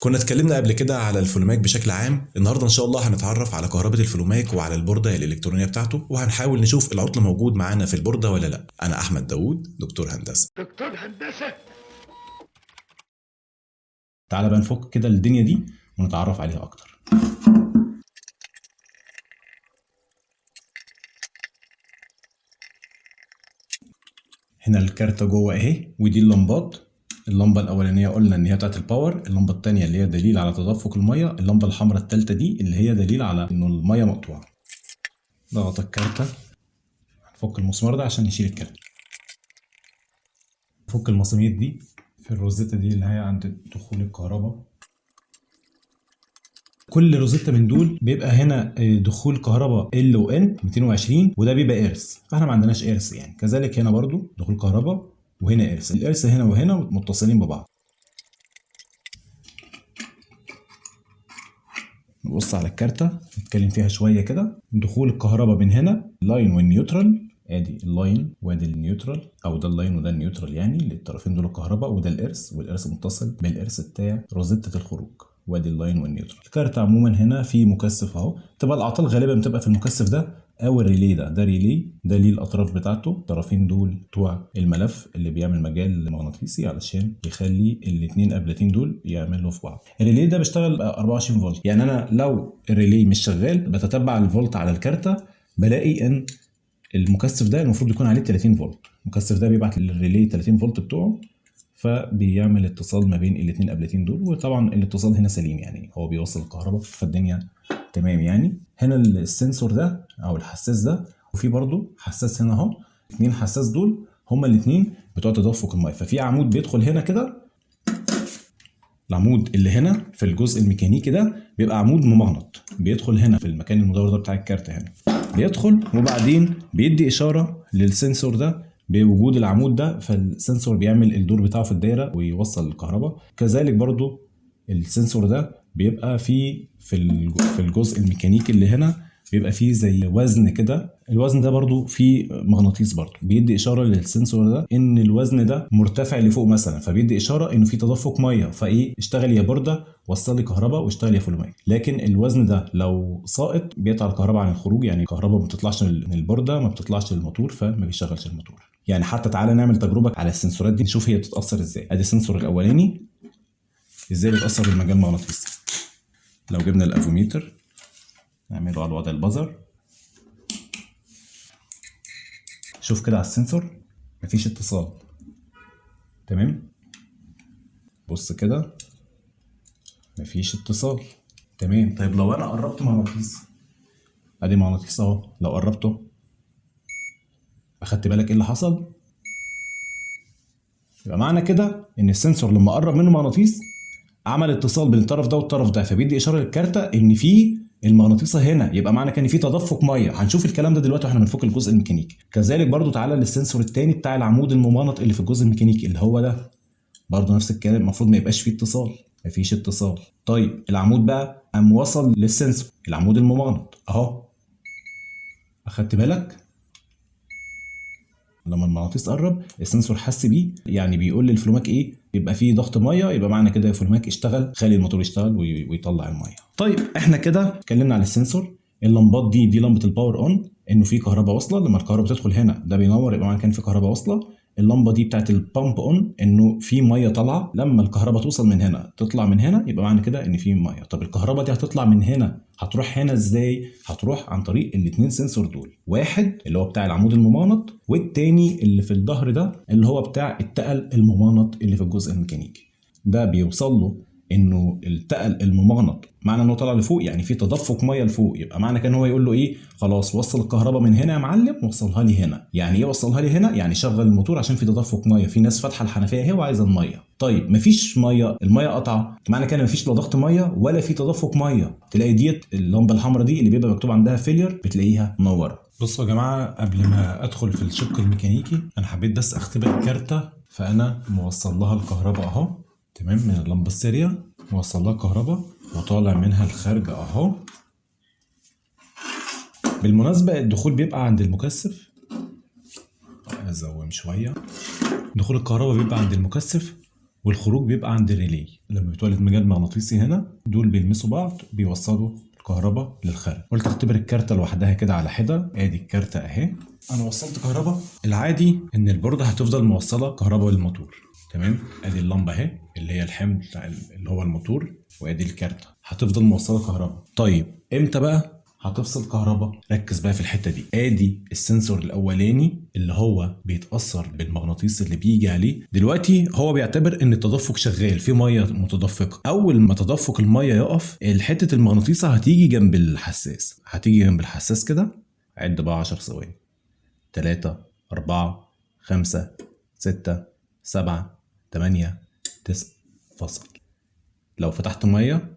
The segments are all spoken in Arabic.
كنا اتكلمنا قبل كده على الفلوماك بشكل عام. النهارده ان شاء الله هنتعرف على كهرباء الفلوماك وعلى البوردة الإلكترونية بتاعته، وهنحاول نشوف العطل موجود معانا في البوردة ولا لا. انا احمد داوود، دكتور هندسة. دكتور هندسة. تعالى بقى نفك كده الدنيا دي ونتعرف عليها اكتر. هنا الكارتة جوه اهي، ودي اللمبات. اللمبة الأولانية قلنا إن هي بتاعت الباور، اللمبة التانية اللي هي دليل على تدفق المية، اللمبة الحمراء التالتة دي اللي هي دليل على إنه المية مقطوعة. ضغط الكارتة، هنفك المسمار ده عشان نشيل الكارتة. نفك المسامير دي في الروزيتا دي اللي هي عند دخول الكهرباء. كل روزيتا من دول بيبقى هنا دخول كهرباء ال و ان 220، وده بيبقى ارث، فاحنا ما عندناش ارث يعني. كذلك هنا برضو دخول كهرباء وهنا ارث، الارث هنا وهنا متصلين ببعض. نبص على الكارتة نتكلم فيها شوية كده. دخول الكهرباء من هنا اللاين والنيوترال، ادي اللاين وادي النيوترال، او ده اللاين وده النيوترال يعني، للطرفين دول الكهرباء، وده الارث، والارث متصل بالارث بتاع روزيتة الخروج، وادي اللاين والنيوترال. الكارت عموما هنا في مكثف اهو، تبقى الاعطال غالبا بتبقى في المكثف ده او الريلي ده ريلي، ده ليه الاطراف بتاعته، الطرفين دول بتوع الملف اللي بيعمل مجال مغناطيسي علشان يخلي الاثنين قبلتين دول يعملوا في بعض. الريلي ده بيشتغل 24 فولت، يعني انا لو الريلي مش شغال بتتبع الفولت على الكارتة، بلاقي ان المكثف ده المفروض يكون عليه 30 فولت. المكثف ده بيبعت للريلي 30 فولت بتوعه، فبيعمل اتصال ما بين الاثنين قبلتين دول، وطبعا الاتصال هنا سليم يعني، هو بيوصل الكهرباء فالدنيا تمام يعني. هنا السنسور ده او الحساس ده، وفي برضو حساس هنا اهو. الاثنين حساس دول هما الاثنين بتوع تدفق الميه. ففي عمود بيدخل هنا كده، العمود اللي هنا في الجزء الميكانيكي ده بيبقى عمود ممغنط، بيدخل هنا في المكان المدور ده بتاع الكارت هنا، بيدخل وبعدين بيدي اشاره للسنسور ده بوجود العمود ده، فالسنسور بيعمل الدور بتاعه في الدايره ويوصل الكهرباء. كذلك برضو السنسور ده بيبقى في الجزء الميكانيكي اللي هنا بيبقى فيه زي وزن كده، الوزن ده برضو فيه مغناطيس برضو بيدي اشاره للسنسور ده ان الوزن ده مرتفع لفوق مثلا، فبيدي اشاره انه في تدفق ميه، فايه اشتغل يا بورده وصل لي كهرباء، واشتغل يا فلوماك. لكن الوزن ده لو ساقط بيقطع الكهرباء عن الخروج، يعني الكهرباء ما بتطلعش من البورده، ما بتطلعش للموتور، فما بيشغلش الموتور يعني. حتى تعالى نعمل تجربه على السنسورات دي نشوف هي بتتاثر ازاي. ادي السنسور الاولاني ازاي بيتاثر بالمجال المغناطيسي. لو جبنا الافوميتر نعمله على وضع البزر، شوف كده على السنسور مفيش اتصال، تمام. بص كده مفيش اتصال، تمام. طيب لو انا قربت مغناطيس، ادي مغناطيس اهو، لو قربته اخدت بالك ايه اللي حصل؟ يبقى معنى كده ان السنسور لما قرب منه مغناطيس عمل اتصال بين الطرف ده والطرف ده، فبيدي اشاره للكارته ان في المغناطيسه هنا، يبقى معنى كان في تدفق ميه. هنشوف الكلام ده دلوقتي واحنا بنفك الجزء الميكانيكي. كذلك برضو تعالى للسنسور الثاني بتاع العمود الممانط اللي في الجزء الميكانيكي اللي هو ده، برضو نفس الكلام، المفروض ما يبقاش فيه اتصال، مفيش اتصال. طيب العمود بقى قام وصل للسنسور، العمود الممانط اهو، اخدت بالك؟ لما المغناطيس قرب السنسور حس بيه، يعني بيقول للفلوماك ايه؟ يبقى فيه ضغط ميه، يبقى معنى كده الفلوماك اشتغل، خلي الموتور يشتغل ويطلع الميه. طيب احنا كده اتكلمنا على السنسور. اللمبات دي لمبه الباور اون، انه في كهرباء واصله، لما الكهرباء تدخل هنا ده بينور، يبقى معنى كان في كهرباء واصله. اللمبه دي بتاعت البامب اون، انه في ميه طالعه، لما الكهرباء توصل من هنا تطلع من هنا، يبقى معنى كده ان في ميه. طب الكهرباء دي هتطلع من هنا هتروح هنا ازاي؟ هتروح عن طريق الاثنين سنسور دول، واحد اللي هو بتاع العمود الممانط، والتاني اللي في الظهر ده اللي هو بتاع التقل الممانط اللي في الجزء الميكانيكي. ده بيوصل له انه التقل الممغنط معنى انه طالع لفوق، يعني في تدفق ميه لفوق، يبقى معنى كان هو يقول له ايه؟ خلاص وصل الكهرباء من هنا يا معلم، وصلها لي هنا. يعني ايه وصلها لي هنا؟ يعني شغل الموتور عشان في تدفق ميه، في ناس فاتحه الحنفيه اهي وعايزه الميه. طيب مفيش ميه، الميه قطعه، معنى كده مفيش لا ضغط ميه ولا في تدفق ميه. تلاقي ديت اللمبه الحمراء دي اللي بيبقى مكتوب عندها فيلير بتلاقيها منوره. بصوا يا جماعه، قبل ما ادخل في الشق الميكانيكي انا حبيت بس اختبر الكارته، فانا موصل لها الكهرباء اهو، تمام، من اللمبه السيريا موصل لها كهرباء وطالع منها الخارج اهو. بالمناسبه الدخول بيبقى عند المكثف، ازوم شويه. دخول الكهرباء بيبقى عند المكثف والخروج بيبقى عند الريلي. لما بيتولد مجال مغناطيسي هنا، دول بيلمسوا بعض بيوصلوا الكهرباء للخارج. قلت اختبر الكارتة لوحدها كده على حدة. ادي الكارتة اهي، انا وصلت كهرباء. العادي ان البوردة هتفضل موصلة كهرباء للموتور. تمام. ادي اللمبة اهي اللي هي الحمل اللي هو الموتور، وادي الكارتة هتفضل موصلة كهرباء. طيب امتى بقى هتفصل كهرباء؟ ركز بقى في الحته دي. ادي السنسور الاولاني اللي هو بيتاثر بالمغناطيس اللي بيجي عليه. دلوقتي هو بيعتبر ان التدفق شغال، في ميه متدفقه. اول ما تدفق الميه يقف، حته المغناطيسه هتيجي جنب الحساس، كده. عد بقى 10 ثواني. 3 4 5 6 7 8 9. فصل. لو فتحت ميه،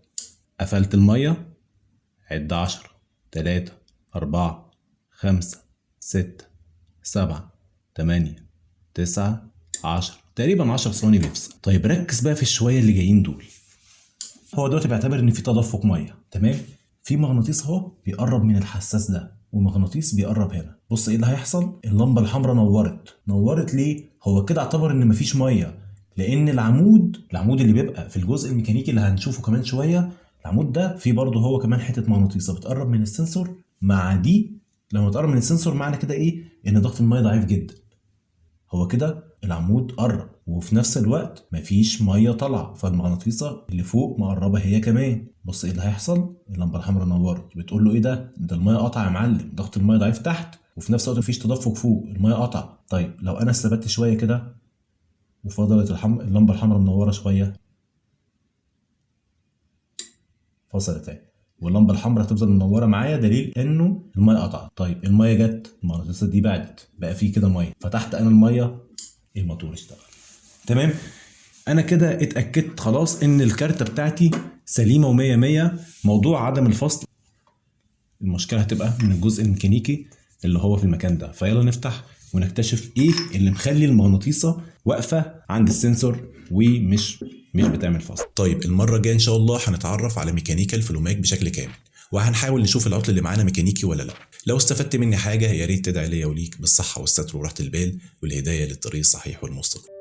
قفلت الميه، عد 10 3 4 5 6 7 8 9 10. تقريبا 10 ثواني بيفصل. طيب ركز بقى في الشويه اللي جايين دول. هو دلوقتي بيعتبر ان في تدفق ميه. تمام. في مغناطيس اهو بيقرب من الحساس ده، ومغناطيس بيقرب هنا. بص ايه اللي هيحصل. اللمبه الحمراء نورت ليه؟ هو كده اعتبر ان مفيش ميه، لان العمود اللي بيبقى في الجزء الميكانيكي اللي هنشوفه كمان شويه، العمود ده فيه برضه هو كمان حته مغناطيسه بتقرب من السنسور. مع دي لما تقرب من السنسور معنى كده ايه؟ ان ضغط الميه ضعيف جدا. هو كده العمود قرب، وفي نفس الوقت مفيش ميه طالعه، فالمغناطيسه اللي فوق مقربه هي كمان. بص ايه اللي هيحصل. اللمبه الحمراء نورت، بتقول له ايه ده الميه قطع يا معلم، ضغط الميه ضعيف تحت، وفي نفس الوقت مفيش تدفق فوق، الميه قطع. طيب لو انا استبدت شويه كده وفضلت اللمبه الحمراء منوره شويه، فصلت اهي، واللمبه الحمراء هتفضل منوره معايا، دليل انه الميه قطعت. طيب الميه جت، المغناطيسه دي بعدت، بقى في كده ميه، فتحت انا الميه، الموتور اشتغل. تمام. انا كده اتاكدت خلاص ان الكارته بتاعتي سليمه ومية مية. موضوع عدم الفصل المشكله هتبقى من الجزء الميكانيكي اللي هو في المكان ده. فيلا نفتح ونكتشف ايه اللي مخلي المغناطيسه واقفه عند السنسور ومش بتعمل فصل. طيب المرة الجاية إن شاء الله هنتعرف على ميكانيكا الفلوماك بشكل كامل، وهنحاول نشوف العطل اللي معانا ميكانيكي ولا لا. لو استفدت مني حاجة يا ريت تدعي ليا وليك بالصحة والستر وراحة البال والهداية للطريق الصحيح والمستقيم.